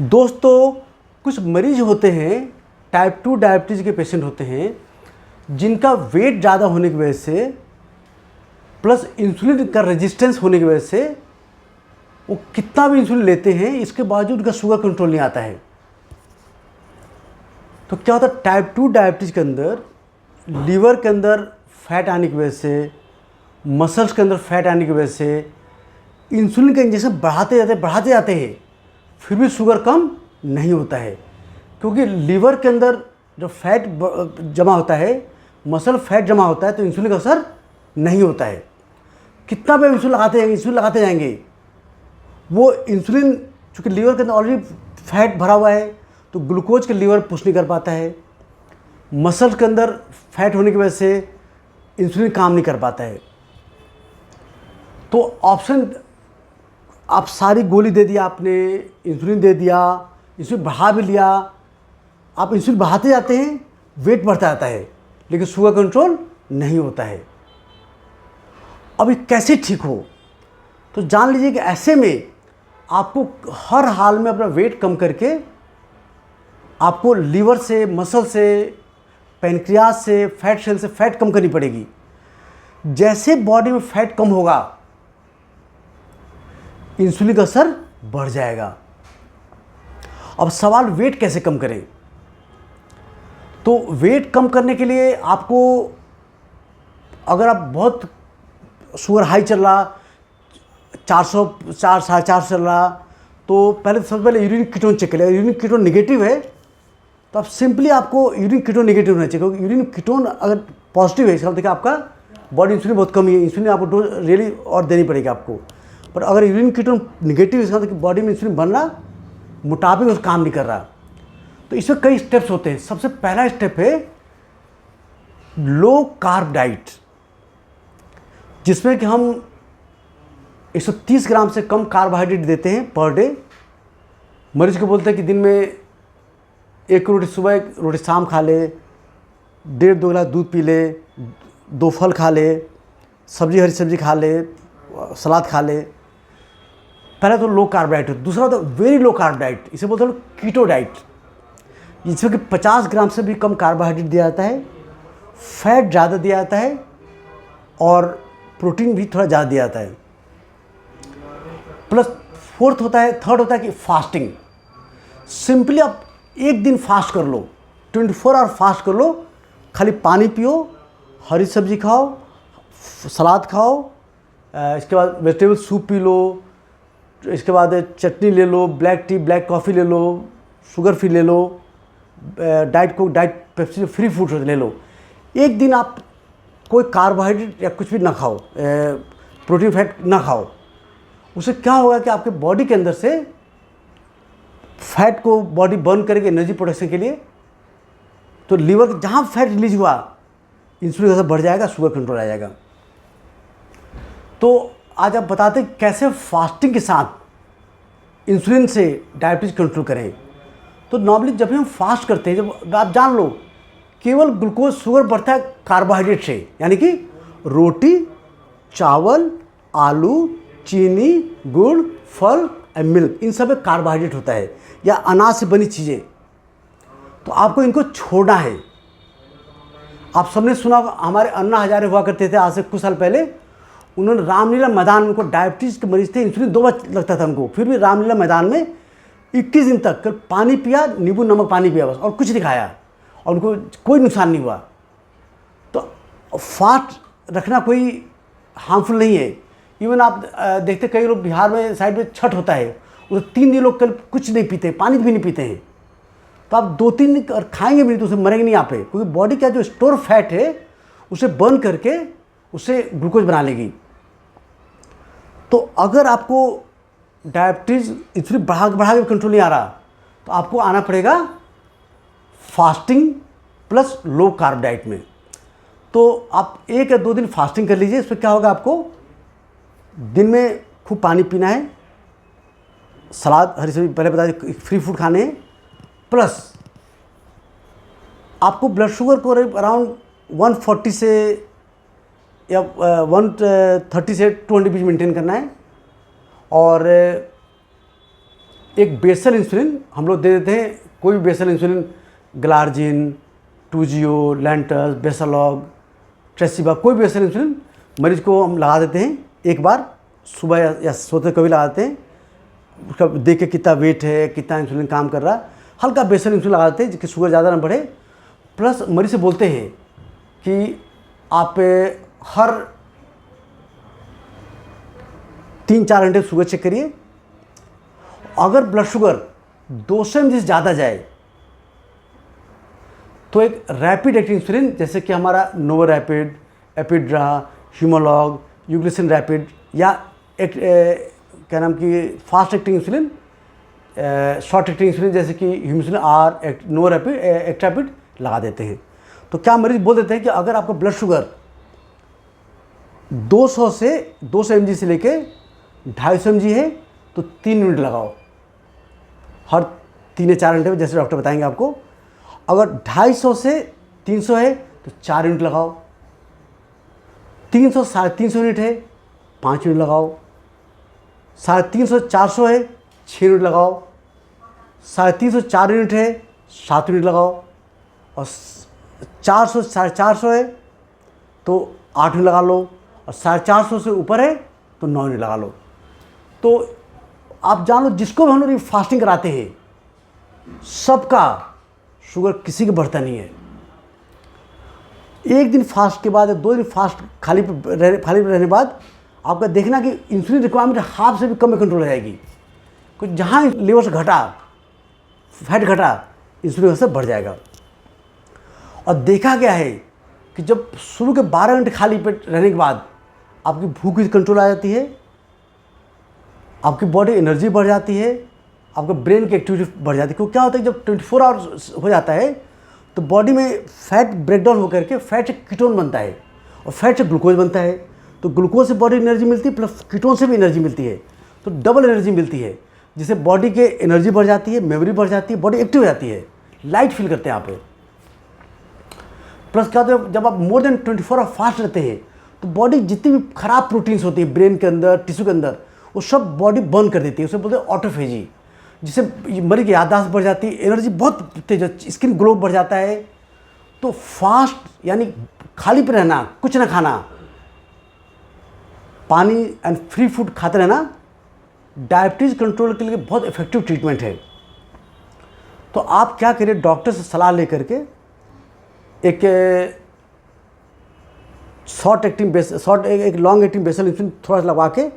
दोस्तों, कुछ मरीज होते हैं, टाइप 2 डायबिटीज़ के पेशेंट होते हैं, जिनका वेट ज़्यादा होने की वजह से प्लस इंसुलिन का रेजिस्टेंस होने की वजह से वो कितना भी इंसुलिन लेते हैं, इसके बावजूद उनका शुगर कंट्रोल नहीं आता है। तो क्या होता है, टाइप 2 डायबिटीज़ के अंदर लीवर के अंदर फैट आने की वजह से, मसल्स के अंदर फैट आने की वजह से इंसुलिन का इंजेक्शन बढ़ाते जाते हैं, फिर भी शुगर कम नहीं होता है। क्योंकि लीवर के अंदर जो फैट जमा होता है, मसल फैट जमा होता है, तो इंसुलिन का असर नहीं होता है। कितना भी इंसुलिन लगाते जाएंगे, वो इंसुलिन चूँकि लीवर के अंदर ऑलरेडी फैट भरा हुआ है, तो ग्लूकोज के लीवर पुश नहीं कर पाता है। मसल के अंदर फैट होने की वजह से इंसुलिन काम नहीं कर पाता है। तो ऑप्शन, आप सारी गोली दे दिया, आपने इंसुलिन दे दिया, इंसुलिन बढ़ा भी लिया, आप इंसुलिन बढ़ाते जाते हैं, वेट बढ़ता जाता है, लेकिन शुगर कंट्रोल नहीं होता है। अब ये कैसे ठीक हो? तो जान लीजिए कि ऐसे में आपको हर हाल में अपना वेट कम करके आपको लीवर से, मसल से, पैनक्रियास से, फैट सेल से फैट कम करनी पड़ेगी। जैसे बॉडी में फैट कम होगा, इंसुलिन का असर बढ़ जाएगा। अब सवाल वेट कैसे कम करें? तो वेट कम करने के लिए आपको, अगर आप बहुत शुगर हाई चल रहा, 400, 450 चल रहा, तो सबसे पहले यूरिन कीटोन चेक करें। यूरिन कीटोन नेगेटिव है तो आप सिंपली, आपको यूरिन कीटोन नेगेटिव होना चाहिए। क्योंकि यूरिन कीटोन अगर पॉजिटिव है, इसका देखिए आपका बॉडी इंसुलिन बहुत कम है, इंसुलिन आपको डोज रियली और देनी पड़ेगी आपको। पर अगर यूरिन कीटोन निगेटिव है, इसका मतलब बॉडी में इंसुलिन बन रहा, मुताबिक उस काम नहीं कर रहा। तो इसमें कई स्टेप्स होते हैं। सबसे पहला स्टेप है लो कार्ब डाइट, जिसमें कि हम 130 ग्राम से कम कार्बोहाइड्रेट देते हैं पर डे। मरीज को बोलते हैं कि दिन में 1 रोटी सुबह, 1 रोटी शाम खा ले, 1.5-2 गिलास दूध पी ले, 2 फल खा ले, हरी सब्जी खा ले, सलाद खा ले। पहला तो लो कार्ब डाइट। दूसरा तो वेरी लो कार्ब डाइट, इसे बोलते हैं कीटो डाइट, जिसमें कि 50 ग्राम से भी कम कार्बोहाइड्रेट दिया जाता है, फैट ज़्यादा दिया जाता है और प्रोटीन भी थोड़ा ज़्यादा दिया जाता है। प्लस थर्ड होता है कि फास्टिंग। सिंपली आप एक दिन फास्ट कर लो, 24 आवर फास्ट कर लो, खाली पानी पियो, हरी सब्जी खाओ, सलाद खाओ, इसके बाद वेजिटेबल सूप पी लो, इसके बाद चटनी ले लो, ब्लैक टी, ब्लैक कॉफ़ी ले लो, शुगर फ्री ले लो, diet Coke, diet Pepsi, free food ले लो। एक दिन आप कोई कार्बोहाइड्रेट या कुछ भी ना खाओ, प्रोटीन फैट ना खाओ। उससे क्या होगा कि आपके बॉडी के अंदर से फैट को बॉडी बर्न करेगी एनर्जी प्रोडक्शन के लिए। तो लीवर जहाँ फैट रिलीज हुआ, इंसुलिन का बढ़ जाएगा, शुगर कंट्रोल आ जाएगा। तो आज आप बताते हैं कैसे फास्टिंग के साथ इंसुलिन से डायबिटीज़ कंट्रोल करें। तो नॉर्मली जब हम फास्ट करते हैं, जब आप जान लो, केवल ग्लूकोज, शुगर बढ़ता है कार्बोहाइड्रेट से, यानी कि रोटी, चावल, आलू, चीनी, गुड़, फल और मिल्क, इन सब में कार्बोहाइड्रेट होता है, या अनाज से बनी चीज़ें। तो आपको इनको छोड़ना है। आप सबने सुना, हमारे अन्ना हजारे हुआ करते थे आज से कुछ साल पहले। उन्होंने रामलीला मैदान में, उनको डायबिटीज़ के मरीज थे, इंसुलिन 2 बार लगता था उनको, फिर भी रामलीला मैदान में 21 दिन तक कल पानी पिया, नींबू नमक पानी पिया बस, और कुछ नहीं खाया, और उनको कोई नुकसान नहीं हुआ। तो फास्ट रखना कोई हार्मफुल नहीं है। इवन आप देखते कई लोग बिहार में साइड में छठ होता है, उसे 3 दिन लोग कल कुछ नहीं पीते, पानी भी नहीं पीते हैं। तो आप 2-3 दिन और खाएंगे भी नहीं तो उसे मरेंगे नहीं आप पे, क्योंकि बॉडी का जो स्टोर फैट है उसे बर्न करके उसे ग्लूकोज बना लेगी। तो अगर आपको डायबिटीज़ इंसुलिन बढ़ा के कंट्रोल नहीं आ रहा, तो आपको आना पड़ेगा fasting plus low carb diet में। तो आप 1 या 2 दिन फास्टिंग कर लीजिए। इसमें क्या होगा, आपको दिन में खूब पानी पीना है, सलाद, हरी सब्जी, पहले बता दें, फ्री फूड खाने हैं, प्लस आपको ब्लड शुगर को अराउंड 140 से या 130 से 200 बीच मेंटेन करना है। और एक बेसल इंसुलिन हम लोग दे देते हैं, कोई भी बेसल इंसुलिन, ग्लार्जिन, टूजियो, लैंटस, बेसालॉग, ट्रेसिबा, कोई भी बेसल इंसुलिन मरीज को हम लगा देते हैं एक बार सुबह या सोते कभी लगा देते हैं। उसका देख के कितना वेट है, कितना इंसुलिन काम कर रहा है, हल्का बेसल इंसुलिन लगा देते हैं जिसकी शुगर ज़्यादा ना बढ़े। प्लस मरीज से बोलते हैं कि आप हर 3-4 घंटे शुगर चेक करिए। अगर ब्लड शुगर 200 mg से ज़्यादा जाए तो एक रैपिड एक्टिंग इंसुलिन जैसे कि हमारा नोवो रैपिड, एपिड्रा, ह्यूमोलॉग, यूग्लिसिन रैपिड या क्या नाम की fast acting insulin, short acting insulin जैसे कि ह्यूमिसिन आर, नोवो रैपिड, एक्ट्रापिड लगा देते हैं। तो क्या मरीज बोल देते हैं कि अगर आपका ब्लड शुगर 200 mg से लेके 250 mg है तो 3 मिनट लगाओ हर 3 या 4 घंटे में, जैसे डॉक्टर बताएंगे आपको। अगर 250 से 300 है तो 4 यूनिट लगाओ, 300 350 यूनिट है 5 यूनिट लगाओ, 350 400 है 6 यूनिट लगाओ, 350 4 यूनिट है 7 यूनिट लगाओ, और 400 450 है तो 8 यूनिट लगा लो, और 450 से ऊपर है तो 9 यूनिट लगा लो। तो आप जान लो जिसको भी हम लोग फास्टिंग कराते हैं सबका शुगर किसी के बढ़ता नहीं है। एक दिन फास्ट के बाद या 2 दिन फास्ट खाली रहने के बाद आपका देखना कि इंसुलिन रिक्वायरमेंट हाफ से भी कम में कंट्रोल हो जाएगी। कुछ जहाँ लेवल से घटा, फैट घटा, इंसुलिन से बढ़ जाएगा। और देखा गया है कि जब शुरू के 12 घंटे खाली पेट रहने के बाद आपकी भूख भी कंट्रोल आ जाती है, आपकी बॉडी एनर्जी बढ़ जाती है, आपका ब्रेन की एक्टिविटी बढ़ जाती है। क्योंकि क्या होता है जब 24 आवर्स हो जाता है तो बॉडी में फैट ब्रेकडाउन होकर के फैट से कीटोन बनता है और फैट से ग्लूकोज बनता है। तो ग्लूकोज से बॉडी एनर्जी मिलती है, प्लस कीटोन से भी एनर्जी मिलती है, तो डबल एनर्जी मिलती है, जिससे बॉडी के एनर्जी बढ़ जाती है, मेमोरी बढ़ जाती है, बॉडी एक्टिव हो जाती है, लाइट फील करते हैं आप। प्लस क्या होता है जब आप मोर देन 24 आवर फास्ट रहते हैं तो बॉडी जितनी भी खराब प्रोटीन्स होती है ब्रेन के अंदर, टिश्यू के अंदर, वो सब बॉडी बर्न कर देती है। उसे बोलते हैं ऑटोफेजी, जिससे मरीज की याददाश्त बढ़ जाती है, एनर्जी बहुत तेज, स्किन ग्लो बढ़ जाता है। तो फास्ट यानी खाली पे रहना, कुछ ना खाना, पानी एंड फ्री फूड खाते रहना डायबिटीज़ कंट्रोल के लिए बहुत इफेक्टिव ट्रीटमेंट है। तो आप क्या करिए, डॉक्टर से सलाह लेकर के एक एक लॉन्ग एक्टिंग बेसल इंसुलिन थोड़ा सा लगवा के,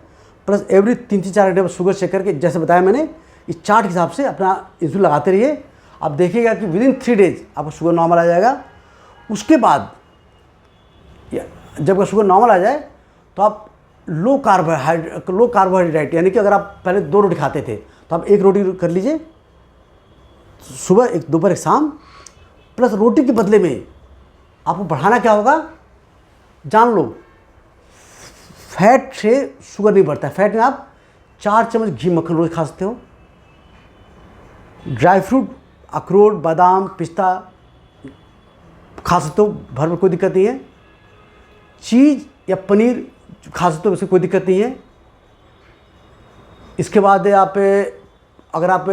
प्लस एवरी 3-4 घंटे में शुगर चेक करके, जैसे बताया मैंने इस चार्ट के हिसाब से अपना इंसुलिन लगाते रहिए। आप देखिएगा कि विदिन 3 डेज आपका शुगर नॉर्मल आ जाएगा। उसके बाद जब शुगर नॉर्मल आ जाए तो आप लो कार्बोहाइड्रेट यानी कि अगर आप पहले 2 रोटी खाते थे तो आप 1 रोटी कर लीजिए सुबह, एक दोपहर, एक शाम। प्लस रोटी के बदले में आपको बढ़ाना क्या होगा, जान लो, फैट से शुगर नहीं बढ़ता है। फैट में आप 4 चम्मच घी मक्खन रोज खा सकते हो। ड्राई फ्रूट, अखरोट, बादाम, पिस्ता खा सकते हो, भर में कोई दिक्कत नहीं है। चीज़ या पनीर खा सकते हो, उससे कोई दिक्कत नहीं है। इसके बाद आप अगर आप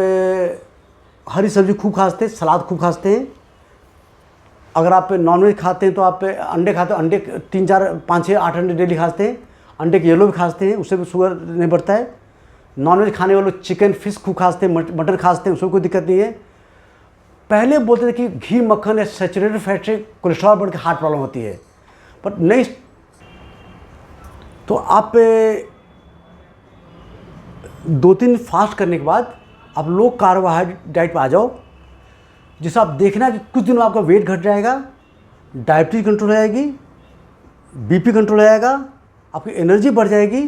हरी सब्जी खूब खाते हैं, सलाद खूब खाते हैं, अगर आप नॉनवेज खाते हैं तो आप अंडे खाते हो, अंडे 3, 4, 5, 6, 8 अंडे डेली खाते हैं, अंडे के येलो भी खाते हैं, उससे भी शुगर नहीं बढ़ता है। नॉनवेज खाने वाले चिकन, फिश खूब खाते हैं, मटन खाते हैं, उसमें कोई दिक्कत नहीं है। पहले बोलते थे कि घी, मक्खन या सैचुरेटेड फैट से कोलेस्ट्रॉल बढ़ के हार्ट प्रॉब्लम होती है, बट नहीं। तो आप 2-3 फास्ट करने के बाद आप लो कार्बोहाइड्रेट डाइट पर आ जाओ, जिससे आप देखना कि कुछ दिनों आपका वेट घट जाएगा, डायबिटीज कंट्रोल हो जाएगी, बीपी कंट्रोल हो जाएगा, आपकी एनर्जी बढ़ जाएगी,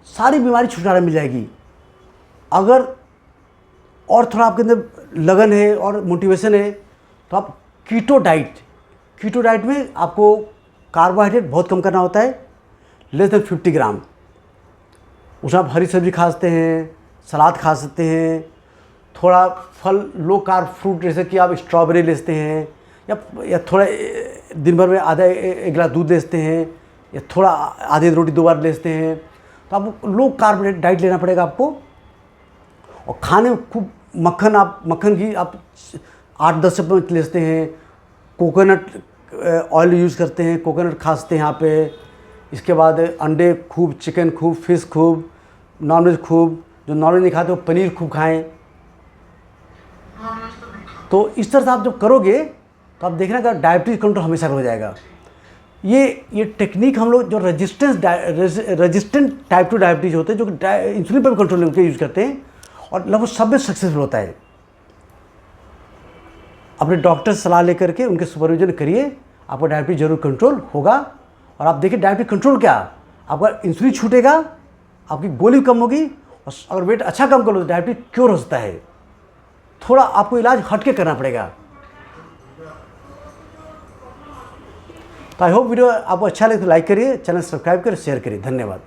सारी बीमारी छुटकारा मिल जाएगी। अगर और थोड़ा आपके अंदर लगन है और मोटिवेशन है तो आप कीटो डाइट में आपको कार्बोहाइड्रेट बहुत कम करना होता है, लेस देन 50 ग्राम। उसमें आप हरी सब्जी खा सकते हैं, सलाद खा सकते हैं, थोड़ा फल, लो कार्ब फ्रूट जैसे कि आप स्ट्रॉबेरी लेते हैं, या थोड़ा दिन भर में आधा एक गिलास दूध लेते हैं, या थोड़ा आधी रोटी 2 बार लेते हैं। तो आपको लो कार्ब डाइट लेना पड़ेगा आपको। और खाने में खूब मक्खन घी आप 8-10 चम्मच लेते हैं, कोकोनट ऑयल यूज़ करते हैं, कोकोनट खाते हैं यहाँ पे। इसके बाद अंडे खूब, चिकन खूब, फिश खूब, नॉनवेज खूब, जो नॉनवेज नहीं खाते वो पनीर खूब खाएं। तो इस तरह से आप जब करोगे तो आप देखना कि डायबिटीज़ कंट्रोल हमेशा हो जाएगा। ये टेक्निक हम लोग जो रेजिस्टेंट टाइप 2 डायबिटीज़ होते हैं, जो इंसुलिन पर कंट्रोल के यूज़ करते हैं, और लगभग सब में सक्सेसफुल होता है। अपने डॉक्टर से सलाह लेकर के उनके सुपरविजन करिए, आपका डायबिटीज़ जरूर कंट्रोल होगा। और आप देखिए डायबिटीज़ कंट्रोल क्या, आपका इंसुलिन छूटेगा, आपकी गोली कम होगी, और अगर वेट अच्छा कम कर लो तो डायबिटीज़ क्योर हो सकता है। थोड़ा आपको इलाज हटके करना पड़ेगा। तो आई होप वीडियो आपको अच्छा लगे तो लाइक करिए, चैनल सब्सक्राइब करिए, शेयर करिए। धन्यवाद।